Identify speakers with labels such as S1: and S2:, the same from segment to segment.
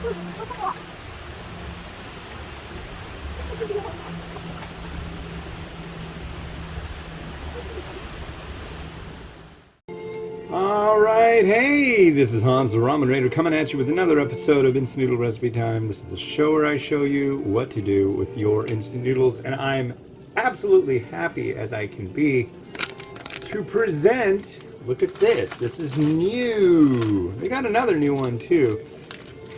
S1: Alright, hey, this is Hans the Ramen Raider coming at you with another episode of Instant Noodle Recipe Time. This is the show where I show you what to do with your instant noodles, and I'm absolutely happy as I can be to present, look at this, this is new. They got another new one too.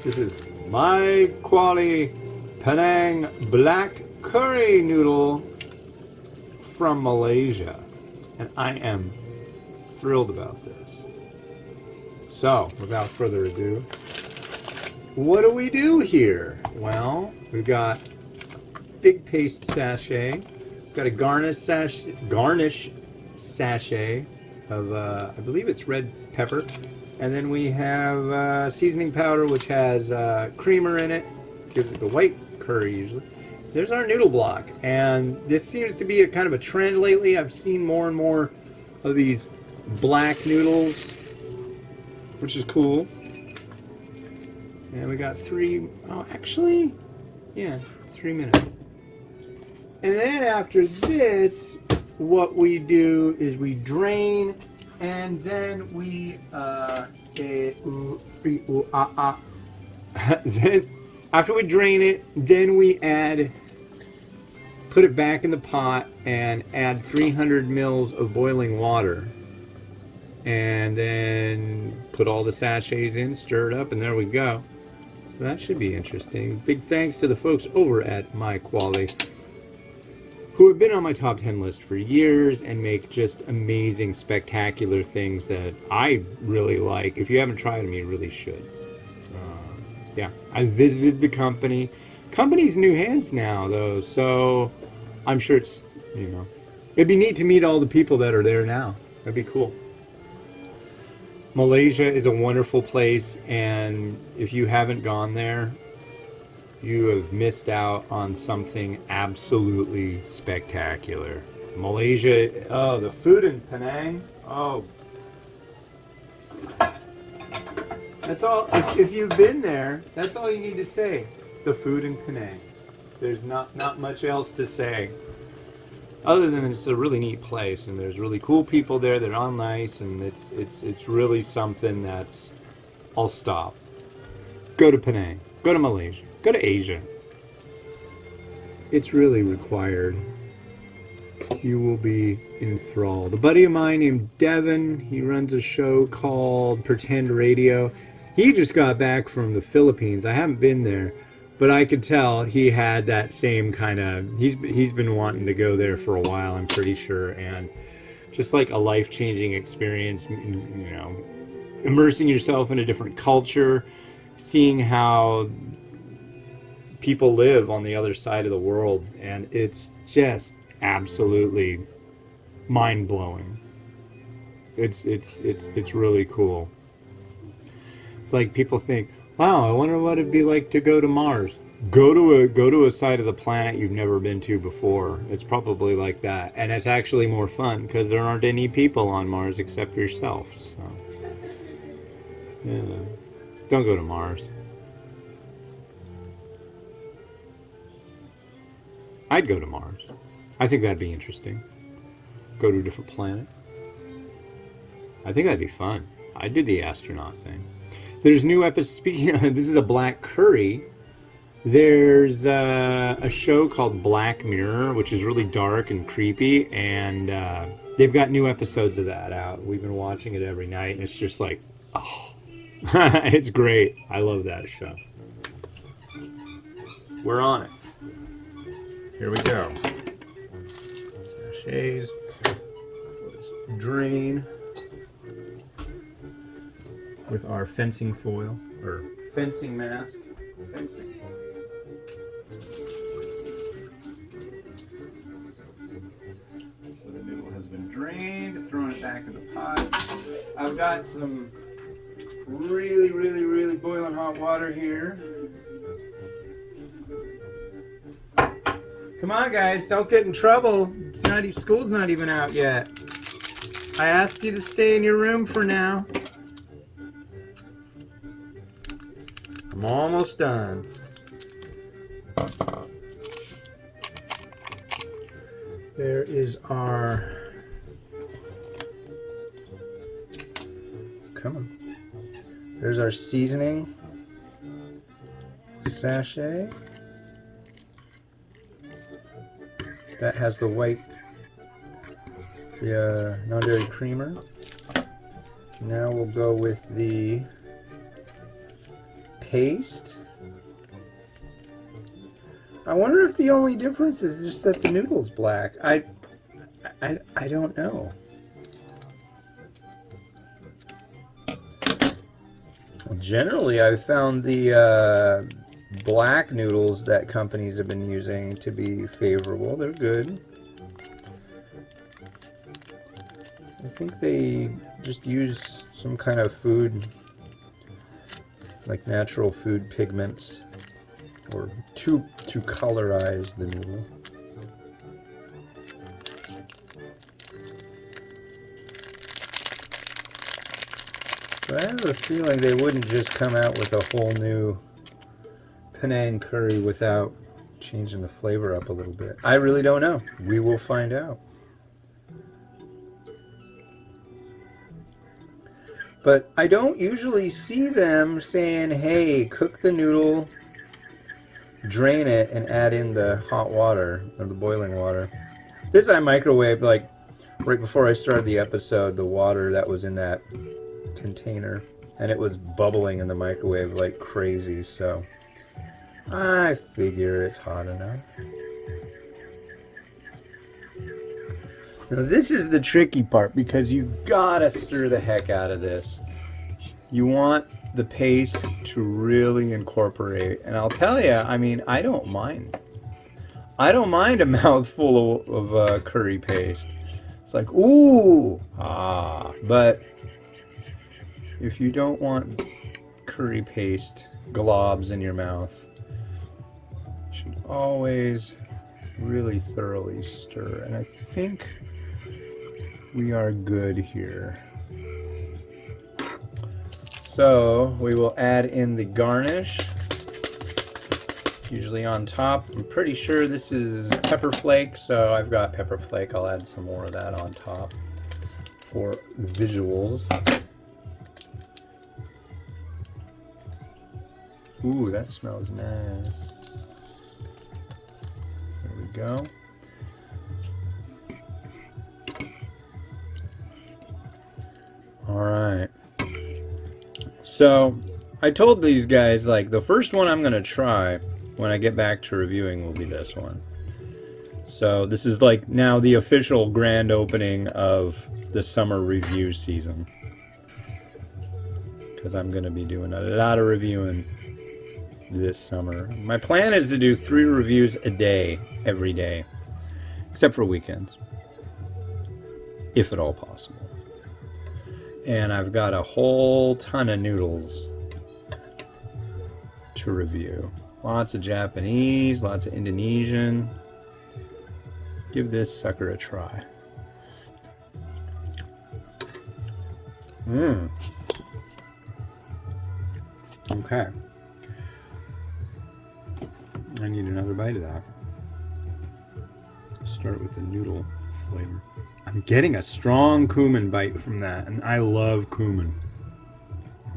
S1: This is MyKuali Penang Black Curry Noodle from Malaysia, and I am thrilled about this. So, without further ado, what do we do here? Well, we've got big paste sachet, we've got a garnish sachet of, I believe it's red pepper, and then we have seasoning powder, which has creamer in it, gives it the white curry usually. There's our noodle block, and this seems to be a kind of a trend lately. I've seen more and more of these black noodles, which is cool. And we got 3 minutes. And then after this, what we do is we drain, and then we then after we drain it, then we put it back in the pot and add 300 mils of boiling water. And then put all the sachets in, stir it up, and there we go. So that should be interesting. Big thanks to the folks over at MyKuali, who have been on my top 10 list for years and make just amazing, spectacular things that I really like. If you haven't tried them, you really should. Yeah, I visited the company. Company's new hands now, though, so I'm sure it's, it'd be neat to meet all the people that are there now. That'd be cool. Malaysia is a wonderful place, and if you haven't gone there, you have missed out on something absolutely spectacular. Malaysia, oh, the food in Penang, oh. That's all, if you've been there, that's all you need to say. The food in Penang. There's not much else to say. Other than it's a really neat place, and there's really cool people there that are all nice, and it's really something that's, I'll stop. Go to Penang. Go to Malaysia. Go to Asia. It's really required. You will be enthralled. A buddy of mine named Devin, he runs a show called Pretend Radio. He just got back from the Philippines. I haven't been there, but I could tell he had that same kind of, he's been wanting to go there for a while, I'm pretty sure, and just like a life-changing experience, immersing yourself in a different culture, seeing how people live on the other side of the world, and it's just absolutely mind-blowing. It's really cool. It's like people think, wow, I wonder what it'd be like to go to Mars. Go to a side of the planet you've never been to before. It's probably like that, and it's actually more fun because there aren't any people on Mars except yourself. So, yeah, don't go to Mars. I'd go to Mars. I think that'd be interesting. Go to a different planet. I think that'd be fun. I'd do the astronaut thing. There's new episodes. Speaking of, this is a black curry. There's a show called Black Mirror, which is really dark and creepy, and they've got new episodes of that out. We've been watching it every night, and it's just like, oh, it's great. I love that show. We're on it. Here we go. Sachets. Let's drain with our fencing foil, or fencing mask. Fencing. So the noodle has been drained, thrown it back in the pot. I've got some really boiling hot water here. Come on, guys, don't get in trouble. It's not, school's not even out yet. I asked you to stay in your room for now. I'm almost done. There is our... Come on. There's our seasoning sachet. That has the white, the non-dairy creamer. Now we'll go with the paste. I wonder if the only difference is just that the noodle's black. I don't know. Well, generally, I've found the black noodles that companies have been using to be favorable. They're good. I think they just use some kind of food, like natural food pigments, or to colorize the noodle. But I have a feeling they wouldn't just come out with a whole new Penang curry without changing the flavor up a little bit. I really don't know. We will find out. But I don't usually see them saying, hey, cook the noodle, drain it, and add in the hot water, or the boiling water. This I microwaved, like, right before I started the episode, the water that was in that container. And it was bubbling in the microwave like crazy, so I figure it's hot enough. Now this is the tricky part, because you gotta stir the heck out of this. You want the paste to really incorporate, and I'll tell you, I mean, I don't mind. I don't mind a mouthful of curry paste. It's like, ooh, but if you don't want curry paste globs in your mouth, you should always really thoroughly stir, and I think we are good here. So we will add in the garnish, usually on top. I'm pretty sure this is pepper flake, so I've got pepper flake. I'll add some more of that on top for visuals. Ooh, that smells nice. There we go. All right. So I told these guys, like, the first one I'm going to try when I get back to reviewing will be this one. So this is like now the official grand opening of the summer review season, because I'm going to be doing a lot of reviewing this summer. My plan is to do 3 reviews a day, every day, except for weekends, if at all possible. And I've got a whole ton of noodles to review. Lots of Japanese, lots of Indonesian. Give this sucker a try. Okay. I need another bite of that. Start with the noodle flavor. I'm getting a strong cumin bite from that, and I love cumin.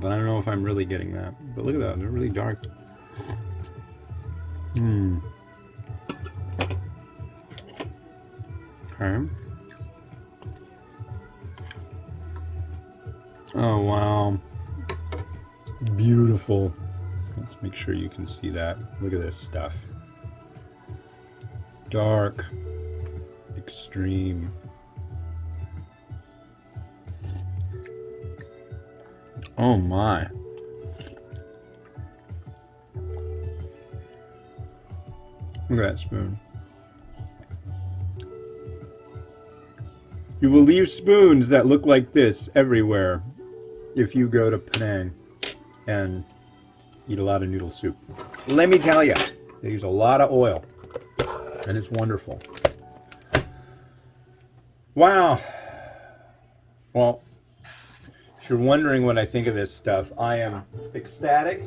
S1: But I don't know if I'm really getting that. But look at that, they're really dark. Okay. Oh, wow. Beautiful. Let's make sure you can see that. Look at this stuff. Dark. Extreme. Oh my. Look at that spoon. You will leave spoons that look like this everywhere if you go to Penang and eat a lot of noodle soup. Let me tell you, they use a lot of oil, and it's wonderful. Wow. Well, if you're wondering what I think of this stuff, I am ecstatic.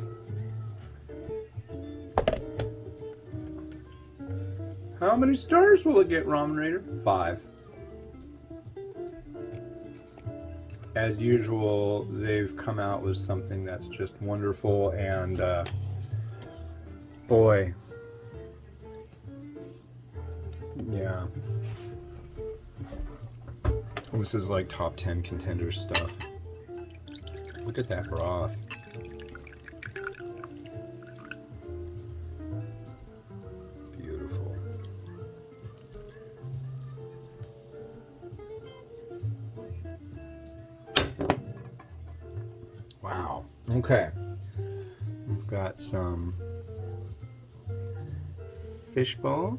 S1: How many stars will it get, Ramen Raider? 5. As usual, they've come out with something that's just wonderful, and boy, yeah, this is like top 10 contender stuff. Look at that broth. Beautiful. Wow. Okay. We've got some fishbowl,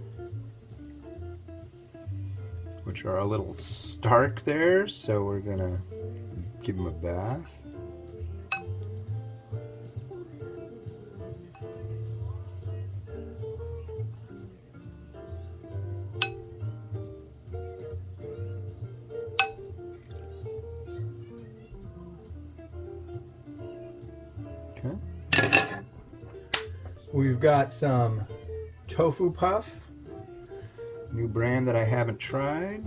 S1: which are a little stark there, so we're gonna give them a bath. Okay. We've got some tofu puff, new brand that I haven't tried.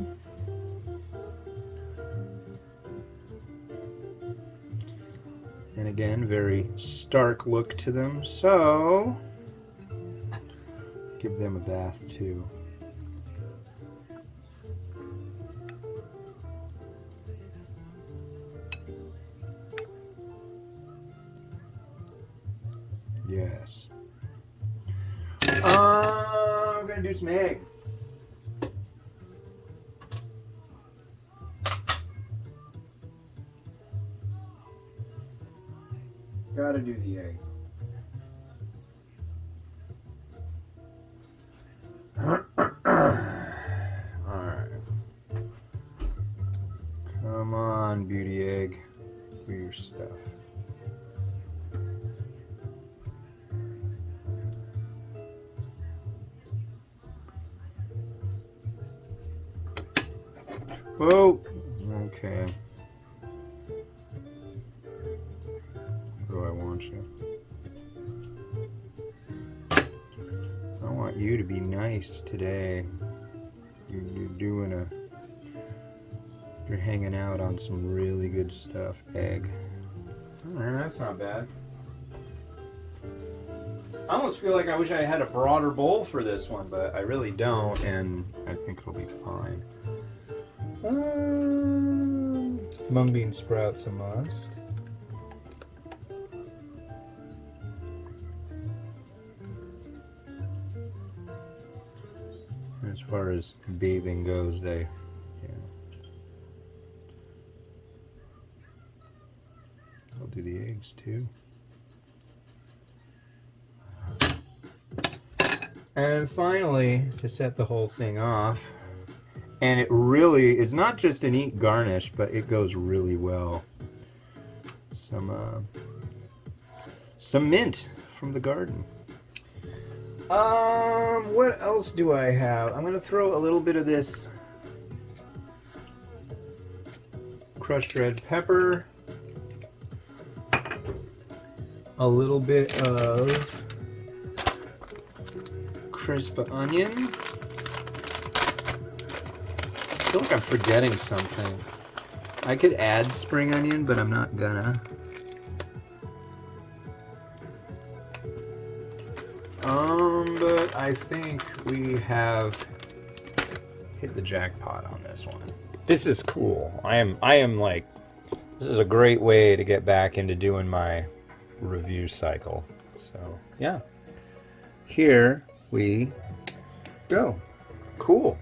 S1: And again, very stark look to them, so give them a bath too. Yes. I'm gonna do some egg. Gotta do the egg. Alright. Come on, beauty egg. Do your stuff. Whoa! Okay. Where do I want you? I want you to be nice today. You're hanging out on some really good stuff. Egg. Alright, that's not bad. I almost feel like I wish I had a broader bowl for this one, but I really don't, and I think it'll be fine. Mung bean sprouts a must. And as far as bathing goes, yeah. I'll do the eggs too. And finally, to set the whole thing off, and it really is not just a neat garnish, but it goes really well. Some mint from the garden. What else do I have? I'm gonna throw a little bit of this crushed red pepper, a little bit of crisp onion. I feel like I'm forgetting something. I could add spring onion, but I'm not gonna. But I think we have hit the jackpot on this one. This is cool. I am like, this is a great way to get back into doing my review cycle. So yeah, here we go. Cool.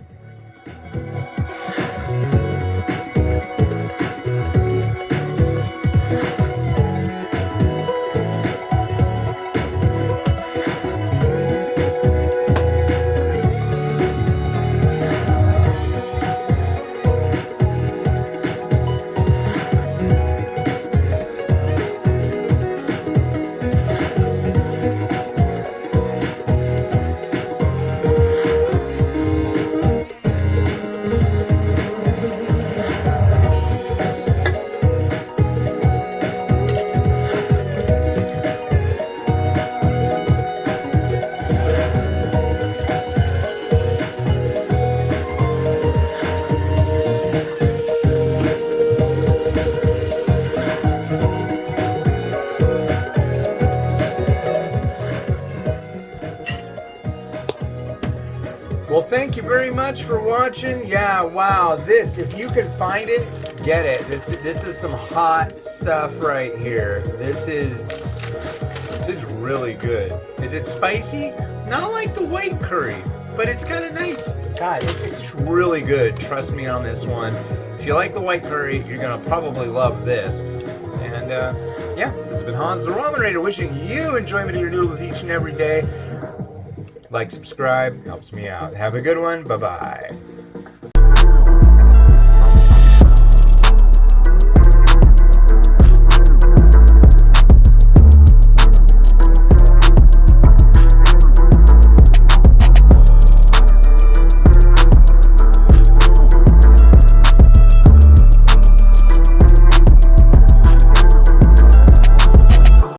S1: thank you very much for watching. Yeah, wow, this, if you can find it, get it. This is some hot stuff right here. This is really good. Is it spicy? Not like the white curry, but it's kind of nice. God, it's really good. Trust me on this one. If you like the white curry, you're gonna probably love this. And yeah, this has been Hans the Ramen Raider, wishing you enjoyment of your noodles each and every day. Like, subscribe, helps me out. Have a good one. Bye-bye.